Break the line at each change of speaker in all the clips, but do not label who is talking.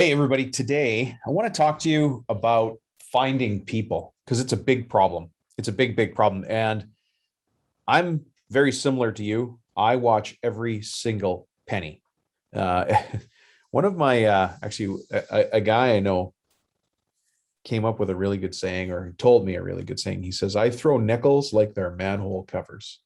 Hey, everybody. Today, I want to talk to you about finding people because it's a big problem. It's a big, big problem. And I'm very similar to you. I watch every single penny. Uh, one of my, a guy I know came up with a really good saying, or he told me a really good saying. He says, I throw nickels like they're manhole covers.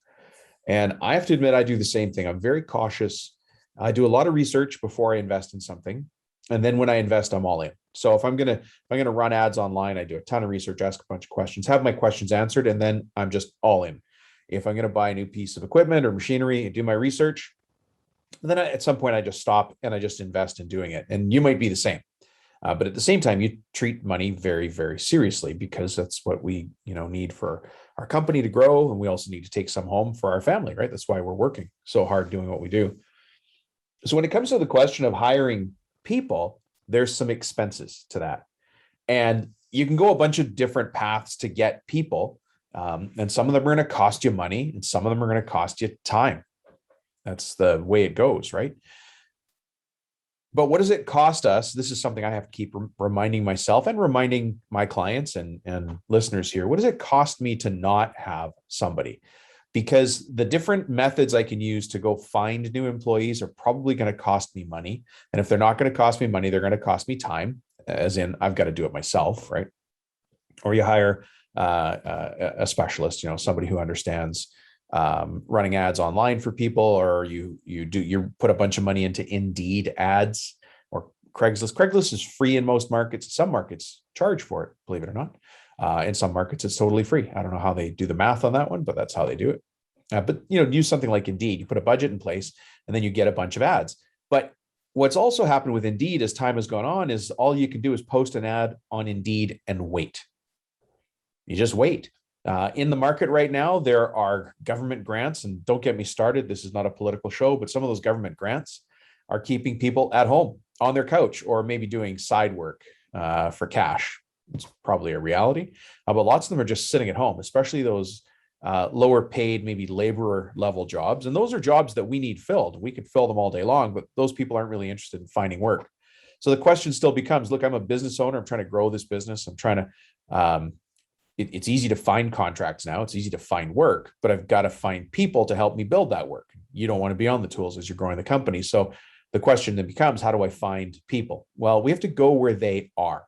And I have to admit, I do the same thing. I'm very cautious. I do a lot of research before I invest in something. And then when I invest, I'm all in. So if I'm gonna run ads online, I do a ton of research, ask a bunch of questions, have my questions answered, and then I'm just all in. If I'm gonna buy a new piece of equipment or machinery and do my research, then at some point I just stop and I just invest in doing it. And you might be the same. But at the same time, you treat money very, very seriously because that's what we, need for our company to grow, and we also need to take some home for our family, right? That's why we're working so hard doing what we do. So when it comes to the question of hiring people, there's some expenses to that, and you can go a bunch of different paths to get people, and some of them are going to cost you money, and some of them are going to cost you time. That's the way it goes, right? But what does it cost us? This is something I have to keep reminding myself and reminding my clients and listeners here. What does it cost me to not have somebody? Because the different methods I can use to go find new employees are probably going to cost me money. And if they're not going to cost me money, they're going to cost me time, as in I've got to do it myself, right? Or you hire a specialist, somebody who understands running ads online for people, or you put a bunch of money into Indeed ads or Craigslist. Craigslist is free in most markets. Some markets charge for it, believe it or not. In some markets, it's totally free. I don't know how they do the math on that one, but that's how they do it. But use something like Indeed. You put a budget in place, and then you get a bunch of ads. But what's also happened with Indeed as time has gone on is all you can do is post an ad on Indeed and wait. You just wait. In the market right now, there are government grants, and don't get me started. This is not a political show, but some of those government grants are keeping people at home on their couch, or maybe doing side work for cash. It's probably a reality, but lots of them are just sitting at home, especially those lower paid, maybe laborer level jobs. And those are jobs that we need filled. We could fill them all day long, but those people aren't really interested in finding work. So the question still becomes, look, I'm a business owner. I'm trying to grow this business. I'm trying to it's easy to find contracts now. It's easy to find work, but I've got to find people to help me build that work. You don't want to be on the tools as you're growing the company. So the question then becomes, how do I find people? Well, we have to go where they are.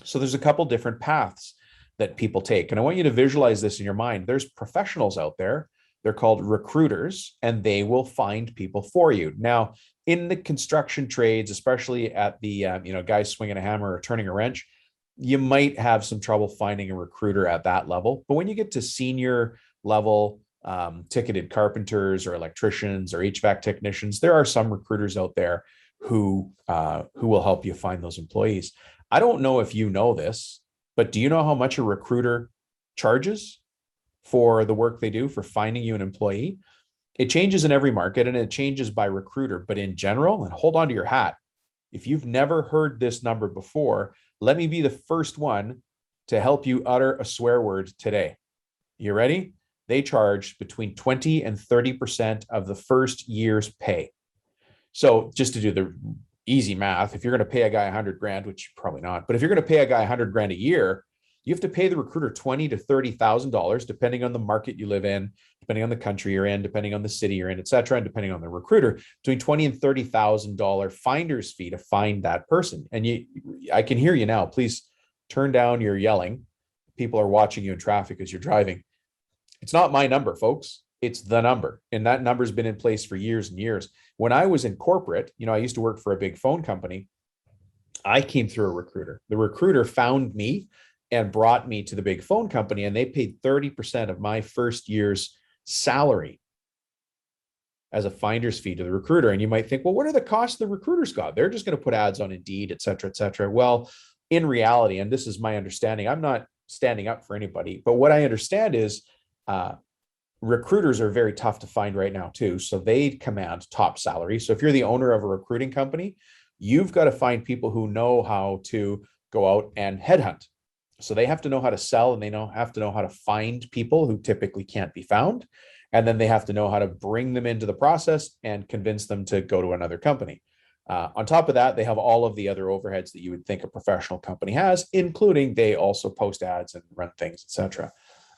So there's a couple different paths that people take. And I want you to visualize this in your mind. There's professionals out there. They're called recruiters, and they will find people for you. Now, in the construction trades, especially at the guys swinging a hammer or turning a wrench, you might have some trouble finding a recruiter at that level. But when you get to senior level, ticketed carpenters or electricians or HVAC technicians, there are some recruiters out there who will help you find those employees. I don't know if you know this, but do you know how much a recruiter charges for the work they do for finding you an employee? It changes in every market, and it changes by recruiter. But in general, and hold on to your hat, if you've never heard this number before, let me be the first one to help you utter a swear word today. You ready? They charge between 20 and 30% of the first year's pay. So just to do the easy math, if you're going to pay a guy 100 grand, which probably not, but if you're going to pay a guy 100 grand a year, you have to pay the recruiter $20,000 to $30,000, depending on the market you live in, depending on the country you're in, depending on the city you're in, et cetera, and depending on the recruiter, between $20,000 and $30,000 finder's fee to find that person. And I can hear you now. Please turn down your yelling. People are watching you in traffic as you're driving. It's not my number, folks. It's the number. And that number's been in place for years and years. When I was in corporate, I used to work for a big phone company. I came through a recruiter. The recruiter found me and brought me to the big phone company, and they paid 30% of my first year's salary as a finder's fee to the recruiter. And you might think, well, what are the costs the recruiters got? They're just going to put ads on Indeed, et cetera, et cetera. Well, in reality, and this is my understanding, I'm not standing up for anybody, but what I understand is recruiters are very tough to find right now too. So they command top salary. So if you're the owner of a recruiting company, you've got to find people who know how to go out and headhunt. So they have to know how to sell, and they have to know how to find people who typically can't be found. And then they have to know how to bring them into the process and convince them to go to another company. On top of that, they have all of the other overheads that you would think a professional company has, including they also post ads and run things, etc.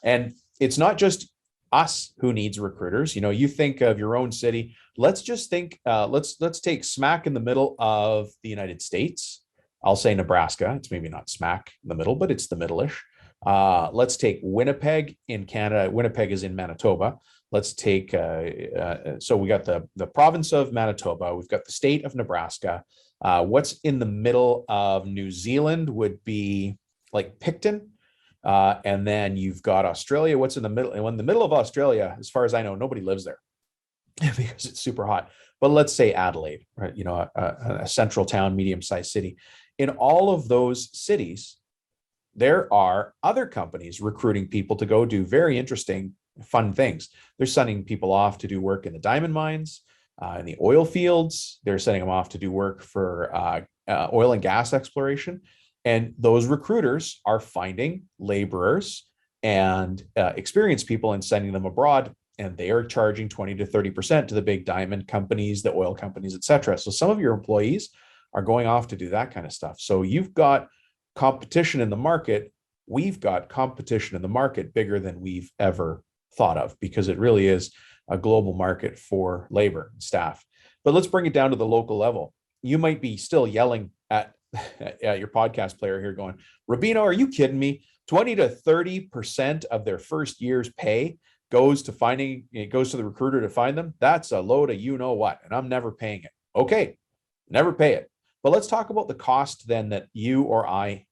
And it's not just us who needs recruiters. You think of your own city. Let's just think. Let's take smack in the middle of the United States. I'll say Nebraska. It's maybe not smack in the middle, but it's the middle-ish. Let's take Winnipeg in Canada. Winnipeg is in Manitoba. Let's take, so we got the province of Manitoba. We've got the state of Nebraska. What's in the middle of New Zealand would be like Picton. And then you've got Australia. What's in the middle? And in the middle of Australia, as far as I know, nobody lives there because it's super hot. But let's say Adelaide, right? A central town, medium-sized city. In all of those cities, there are other companies recruiting people to go do very interesting, fun things. They're sending people off to do work in the diamond mines, in the oil fields. They're sending them off to do work for oil and gas exploration. And those recruiters are finding laborers and experienced people and sending them abroad. And they are charging 20 to 30% to the big diamond companies, the oil companies, et cetera. So some of your employees are going off to do that kind of stuff. So you've got competition in the market. We've got competition in the market bigger than we've ever thought of, because it really is a global market for labor and staff. But let's bring it down to the local level. You might be still yelling at your podcast player here going, Rubino, are you kidding me? 20 to 30% of their first year's pay goes to the recruiter to find them. That's a load of you know what, and I'm never paying it. Okay, never pay it. But let's talk about the cost then that you or I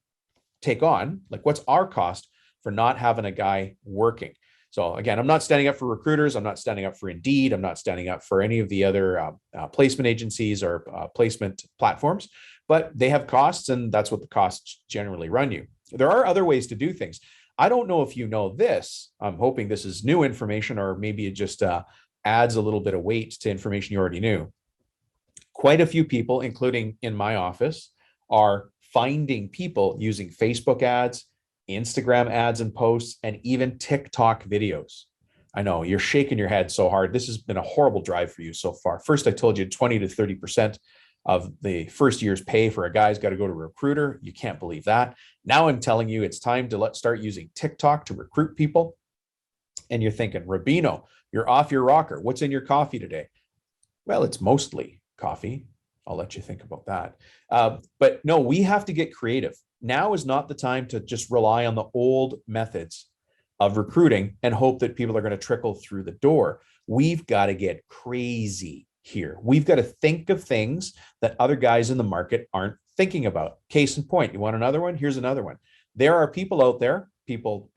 take on. Like, what's our cost for not having a guy working? So again, I'm not standing up for recruiters. I'm not standing up for Indeed. I'm not standing up for any of the other placement agencies or placement platforms, but they have costs, and that's what the costs generally run you. There are other ways to do things. I don't know if you know this. I'm hoping this is new information, or maybe it just adds a little bit of weight to information you already knew. Quite a few people, including in my office, are finding people using Facebook ads, Instagram ads and posts, and even TikTok videos. I know you're shaking your head so hard. This has been a horrible drive for you so far. First, I told you 20 to 30% of the first year's pay for a guy's got to go to a recruiter. You can't believe that. Now I'm telling you it's time to start using TikTok to recruit people. And you're thinking, Rubino, you're off your rocker. What's in your coffee today? Well, it's mostly coffee. I'll let you think about that. But no, we have to get creative. Now is not the time to just rely on the old methods of recruiting and hope that people are going to trickle through the door. We've got to get crazy here. We've got to think of things that other guys in the market aren't thinking about. Case in point, you want another one? Here's another one. There are people out there, people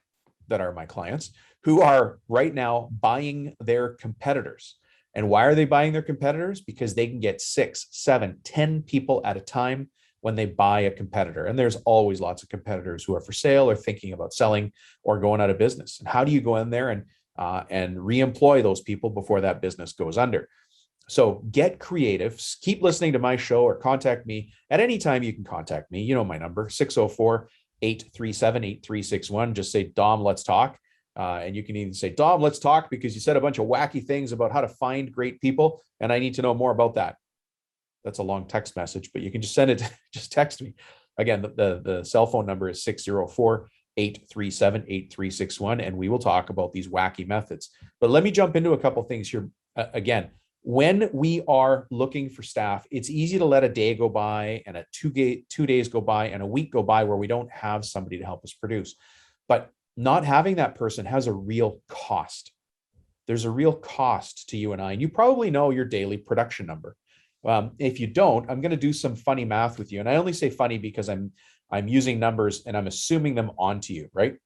that are my clients, who are right now buying their competitors. And why are they buying their competitors? Because they can get 6, 7, 10 people at a time when they buy a competitor. And there's always lots of competitors who are for sale or thinking about selling or going out of business. And how do you go in there and re-employ those people before that business goes under? So get creative. Keep listening to my show or contact me at any time. You can contact me. You know my number, 604-837-8361. Just say, Dom, let's talk. And you can even say, Dom, let's talk, because you said a bunch of wacky things about how to find great people, and I need to know more about that. That's a long text message, but you can just send it, just text me. Again, the cell phone number is 604-837-8361, and we will talk about these wacky methods. But let me jump into a couple things here. Again, when we are looking for staff, it's easy to let a day go by and a 2 days go by and a week go by where we don't have somebody to help us produce. But not having that person has a real cost. There's a real cost to you and I, and you probably know your daily production number. If you don't, I'm going to do some funny math with you. And I only say funny because I'm using numbers and I'm assuming them onto you, right?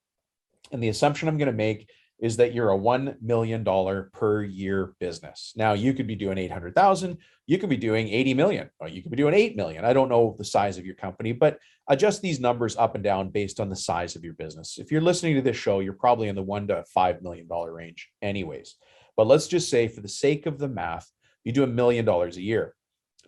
And the assumption I'm going to make is that you're a $1 million per year business. Now you could be doing 800,000, you could be doing 80 million, or you could be doing 8 million. I don't know the size of your company, but adjust these numbers up and down based on the size of your business. If you're listening to this show, you're probably in the $1 to $5 million range anyways. But let's just say, for the sake of the math, you do $1 million a year.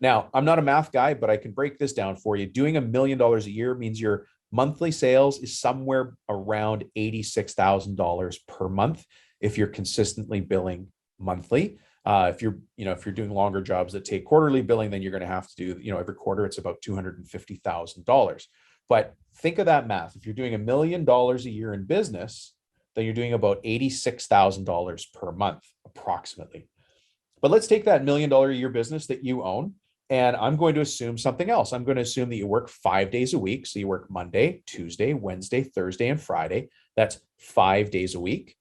Now, I'm not a math guy, but I can break this down for you. Doing $1 million a year means your monthly sales is somewhere around $86,000 per month if you're consistently billing monthly. If you're doing longer jobs that take quarterly billing, then you're going to have to do, every quarter it's about $250,000. But think of that math. If you're doing $1 million a year in business, then you're doing about $86,000 per month, approximately. But let's take that $1 million a year business that you own, and I'm going to assume something else. I'm going to assume that you work 5 days a week. So you work Monday, Tuesday, Wednesday, Thursday, and Friday. That's 5 days a week.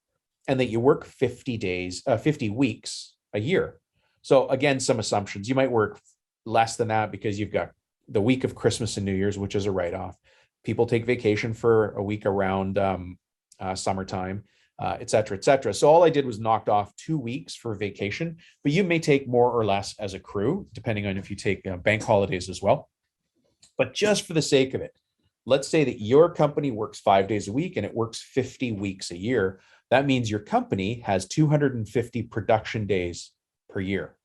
And that you work 50 weeks a year. So again, some assumptions. You might work less than that because you've got the week of Christmas and New Year's, which is a write-off. People take vacation for a week around summertime, et cetera, et cetera. So all I did was knocked off 2 weeks for vacation, but you may take more or less as a crew, depending on if you take bank holidays as well. But just for the sake of it, let's say that your company works 5 days a week and it works 50 weeks a year. That means your company has 250 production days per year.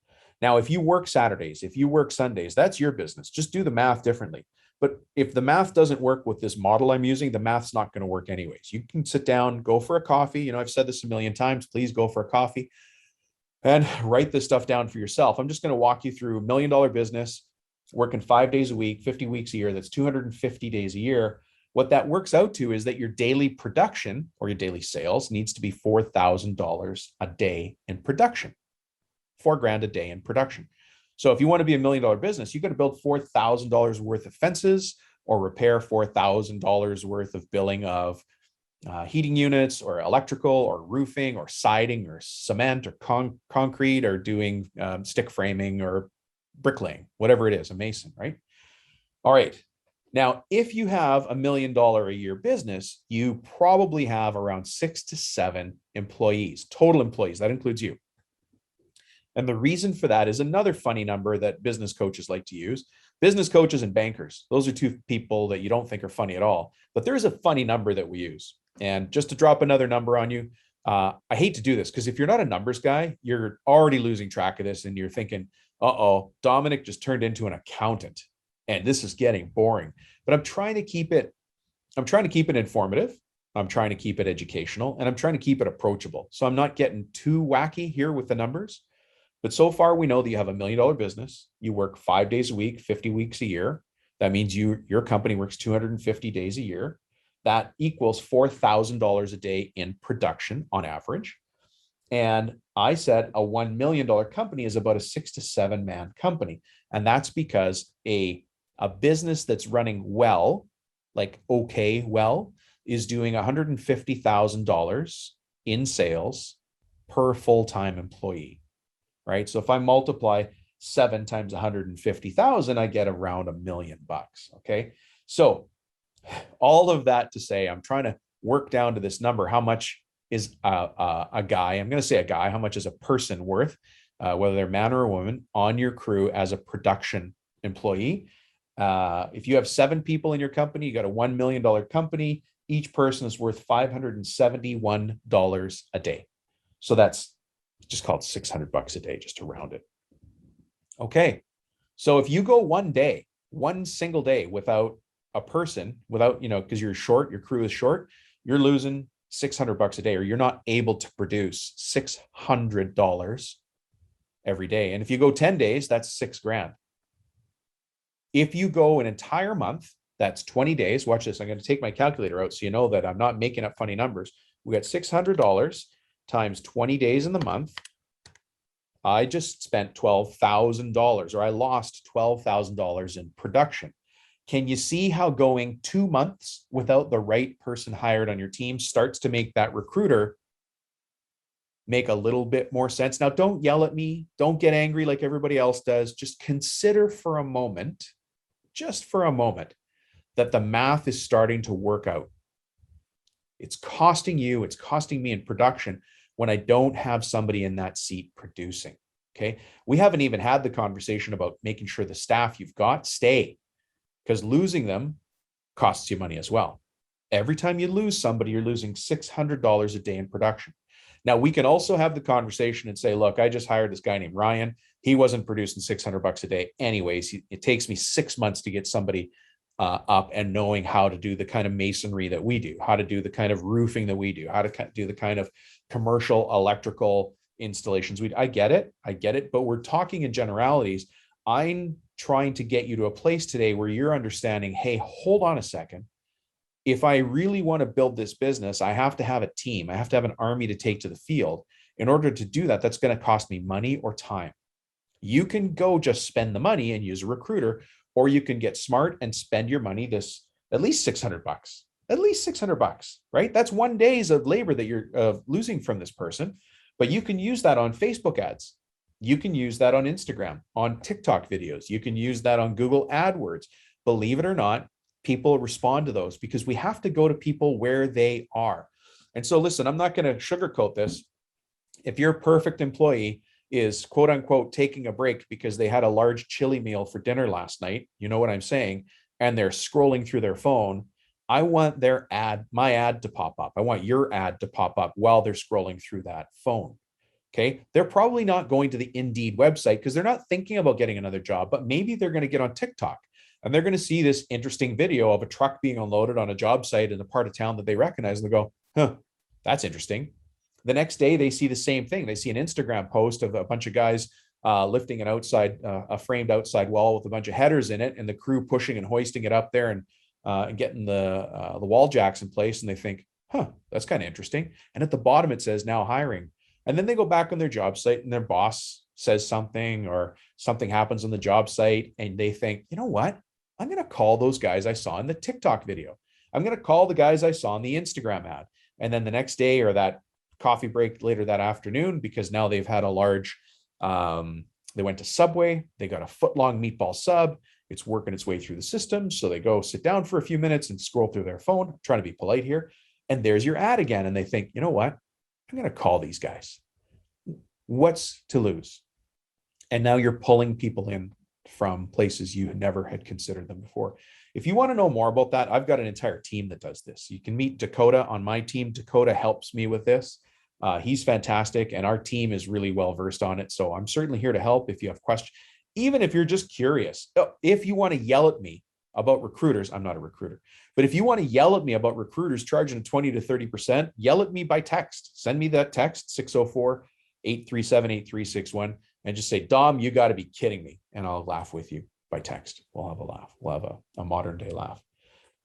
Now, if you work Saturdays, if you work Sundays, that's your business. Just do the math differently. But if the math doesn't work with this model I'm using, the math's not going to work anyways. You can sit down, go for a coffee. I've said this a million times. Please go for a coffee and write this stuff down for yourself. I'm just going to walk you through $1 million business, working 5 days a week, 50 weeks a year. That's 250 days a year. What that works out to is that your daily production or your daily sales needs to be $4,000 a day in production. $4,000 a day in production. So if you want to be $1 million business, you got to build $4,000 worth of fences or repair $4,000 worth of billing of heating units or electrical or roofing or siding or cement or concrete or doing stick framing or bricklaying, whatever it is, a mason, right? All right. Now, if you have $1 million a year business, you probably have around 6 to 7 employees, total employees. That includes you. And the reason for that is another funny number that business coaches like to use. Business coaches and bankers, those are two people that you don't think are funny at all. But there is a funny number that we use. And just to drop another number on you, I hate to do this because if you're not a numbers guy, you're already losing track of this and you're thinking, uh-oh, Dominic just turned into an accountant and this is getting boring. But I'm trying to keep it informative. I'm trying to keep it educational, and I'm trying to keep it approachable. So I'm not getting too wacky here with the numbers. But so far, we know that you have $1 million business. You work 5 days a week, 50 weeks a year. That means your company works 250 days a year. That equals $4,000 a day in production on average. And I said a $1 million company is about a 6 to 7 man company. And that's because a business that's running well, like okay, well, is doing $150,000 in sales per full-time employee. Right. So if I multiply 7 times 150,000, I get around $1 million. Okay. So all of that to say, I'm trying to work down to this number. How much is a guy? I'm going to say a guy. How much is a person worth, whether they're man or a woman, on your crew as a production employee? If you have 7 people in your company, you got a $1 million company. Each person is worth $571 a day. So that's just called $600 a day, just to round it. Okay. So if you go one single day without a person, because you're short, your crew is short, you're losing $600 a day, or you're not able to produce $600 every day. And if you go 10 days, that's $6,000. If you go an entire month, that's 20 days. Watch this. I'm going to take my calculator out so you know that I'm not making up funny numbers. We got $600 times 20 days in the month. I just spent $12,000, or I lost $12,000 in production. Can you see how going 2 months without the right person hired on your team starts to make that recruiter make a little bit more sense? Now, don't yell at me. Don't get angry like everybody else does. Just consider for a moment, that the math is starting to work out. It's costing you, it's costing me in production when I don't have somebody in that seat producing. Okay. We haven't even had the conversation about making sure the staff you've got stay, because losing them costs you money as well. Every time you lose somebody, you're losing $600 a day in production. Now, we can also have the conversation and say, look, I just hired this guy named Ryan. He wasn't producing $600 a day anyways. It takes me 6 months to get somebody up and knowing how to do the kind of masonry that we do, how to do the kind of roofing that we do, how to do the kind of commercial electrical installations. I get it, but we're talking in generalities. I'm trying to get you to a place today where you're understanding, hey, hold on a second. If I really want to build this business, I have to have a team. I have to have an army to take to the field. In order to do that, that's going to cost me money or time. You can go just spend the money and use a recruiter, or you can get smart and spend your money this at least $600, right? That's 1 day's of labor that you're losing from this person, but you can use that on Facebook ads. You can use that on Instagram, on TikTok videos. You can use that on Google AdWords. Believe it or not, people respond to those because we have to go to people where they are. And so listen, I'm not going to sugarcoat this. If your perfect employee is quote unquote taking a break because they had a large chili meal for dinner last night, you know what I'm saying, and they're scrolling through their phone, I want my ad to pop up. I want your ad to pop up while they're scrolling through that phone. Okay. They're probably not going to the Indeed website because they're not thinking about getting another job, but maybe they're going to get on TikTok and they're going to see this interesting video of a truck being unloaded on a job site in a part of town that they recognize, and they go, huh, that's interesting. The next day they see the same thing. They see an Instagram post of a bunch of guys lifting a framed outside wall with a bunch of headers in it, and the crew pushing and hoisting it up there and getting the wall jacks in place. And they think, huh, that's kind of interesting. And at the bottom it says now hiring. And then they go back on their job site and their boss says something, or something happens on the job site, and they think, you know what? I'm going to call those guys I saw in the TikTok video. I'm going to call the guys I saw in the Instagram ad. And then the next day, or that coffee break later that afternoon, because now they've had a large, they went to Subway, they got a foot-long meatball sub. It's working its way through the system. So they go sit down for a few minutes and scroll through their phone. I'm trying to be polite here. And there's your ad again. And they think, you know what? I'm going to call these guys. What's to lose? And now you're pulling people in from places you never had considered them before. If you want to know more about that, I've got an entire team that does this. You can meet Dakota on my team. Dakota helps me with this. He's fantastic, and our team is really well versed on it. So I'm certainly here to help if you have questions, even if you're just curious. If you want to yell at me about recruiters, I'm not a recruiter, but if you want to yell at me about recruiters charging 20 to 30%, yell at me by text. Send me that text, 604-837-8361, and just say, Dom, you got to be kidding me. And I'll laugh with you by text. We'll have a laugh. We'll have a modern day laugh.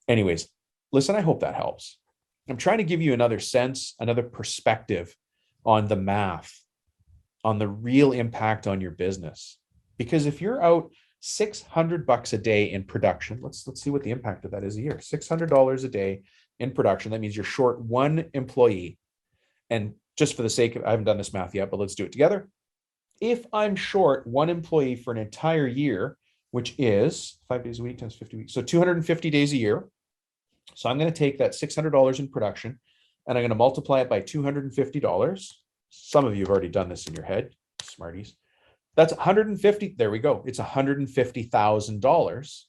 Anyways, listen, I hope that helps. I'm trying to give you another sense, another perspective on the math, on the real impact on your business. Because if you're out $600 a day in production, let's see what the impact of that is a year. $600 a day in production. That means you're short one employee. And just for the sake of, I haven't done this math yet, but let's do it together. If I'm short one employee for an entire year, which is 5 days a week times 50 weeks, so 250 days a year. So I'm going to take that $600 in production and I'm going to multiply it by $250. Some of you have already done this in your head, smarties. That's 150. There we go. It's $150,000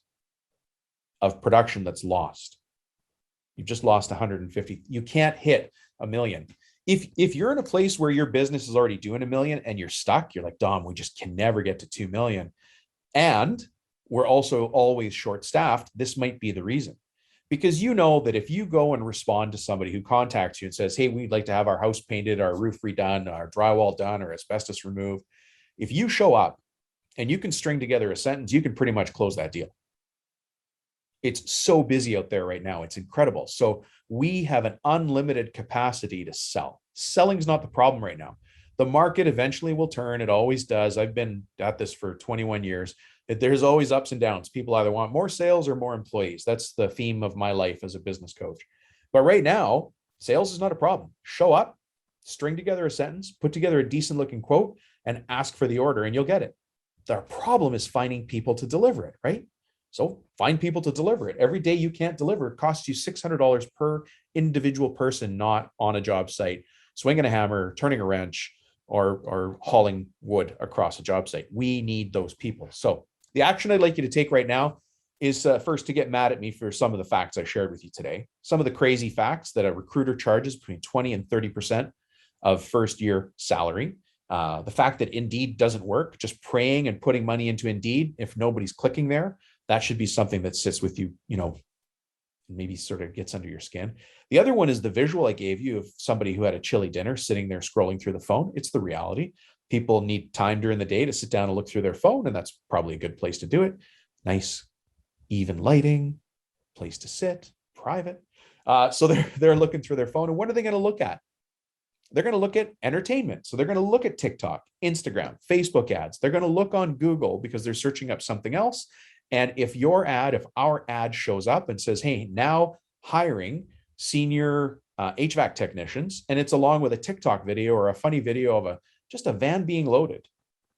of production that's lost. You've just lost 150. You can't hit $1 million. If you're in a place where your business is already doing $1 million and you're stuck, you're like, Dom, we just can never get to 2 million. And we're also always short-staffed. This might be the reason. Because you know that if you go and respond to somebody who contacts you and says, hey, we'd like to have our house painted, our roof redone, our drywall done, or asbestos removed. If you show up and you can string together a sentence, you can pretty much close that deal. It's so busy out there right now. It's incredible. So we have an unlimited capacity to sell. Selling is not the problem right now. The market eventually will turn. It always does. I've been at this for 21 years. There's always ups and downs. People either want more sales or more employees. That's the theme of my life as a business coach. But right now, sales is not a problem. Show up, string together a sentence, put together a decent looking quote, and ask for the order, and you'll get it. The problem is finding people to deliver it, right? So find people to deliver it. Every day you can't deliver, it costs you $600 per individual person, not on a job site, swinging a hammer, turning a wrench, or hauling wood across a job site. We need those people. So the action I'd like you to take right now is first to get mad at me for some of the facts I shared with you today. Some of the crazy facts that a recruiter charges between 20 and 30% of first year salary. The fact that Indeed doesn't work, just praying and putting money into Indeed, if nobody's clicking there, that should be something that sits with you, maybe sort of gets under your skin. The other one is the visual I gave you of somebody who had a chilly dinner sitting there scrolling through the phone. It's the reality. People need time during the day to sit down and look through their phone, and that's probably a good place to do it. Nice, even lighting, place to sit, private. So they're looking through their phone, and what are they going to look at? They're going to look at entertainment. So they're going to look at TikTok, Instagram, Facebook ads. They're going to look on Google because they're searching up something else. And if our ad shows up and says, hey, now hiring senior HVAC technicians, and it's along with a TikTok video or a funny video of just a van being loaded,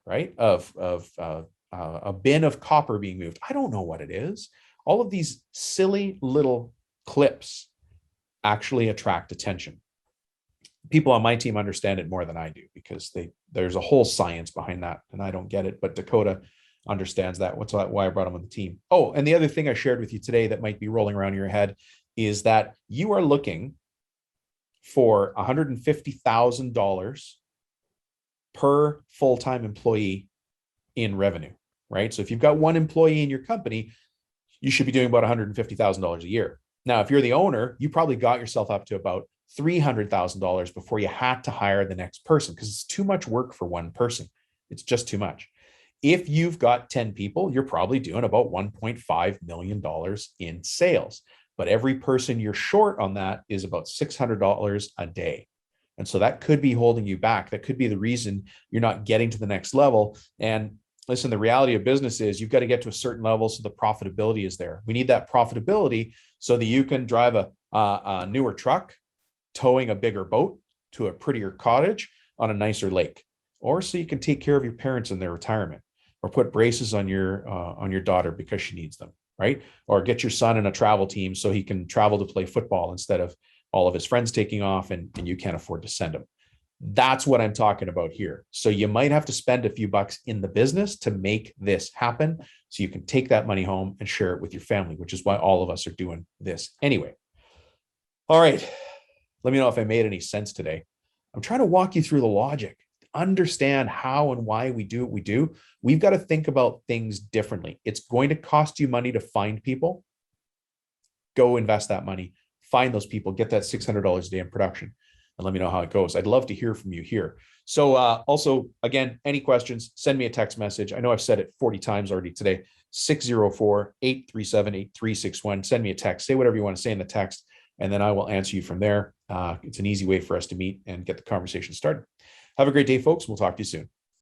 right? Of a bin of copper being moved. I don't know what it is. All of these silly little clips actually attract attention. People on my team understand it more than I do because there's a whole science behind that, and I don't get it, but Dakota understands that. Why I brought him on the team. Oh, and the other thing I shared with you today that might be rolling around in your head is that you are looking for $150,000 per full-time employee in revenue, right? So if you've got one employee in your company, you should be doing about $150,000 a year. Now, if you're the owner, you probably got yourself up to about $300,000 before you had to hire the next person because it's too much work for one person. It's just too much. If you've got 10 people, you're probably doing about $1.5 million in sales. But every person you're short on that is about $600 a day. And so that could be holding you back. That could be the reason you're not getting to the next level. And listen, the reality of business is you've got to get to a certain level so the profitability is there. We need that profitability so that you can drive a newer truck, towing a bigger boat to a prettier cottage on a nicer lake, or so you can take care of your parents in their retirement, or put braces on your daughter because she needs them, right? Or get your son in a travel team so he can travel to play football instead of all of his friends taking off and you can't afford to send him. That's what I'm talking about here. So you might have to spend a few bucks in the business to make this happen so you can take that money home and share it with your family, which is why all of us are doing this anyway. All right. Let me know if I made any sense today. I'm trying to walk you through the logic, understand how and why we do what we do. We've got to think about things differently. It's going to cost you money to find people. Go invest that money, find those people, get that $600 a day in production, and let me know how it goes. I'd love to hear from you here. So also, again, any questions, send me a text message. I know I've said it 40 times already today, 604-837-8361. Send me a text, say whatever you want to say in the text, and then I will answer you from there. It's an easy way for us to meet and get the conversation started. Have a great day, folks. We'll talk to you soon.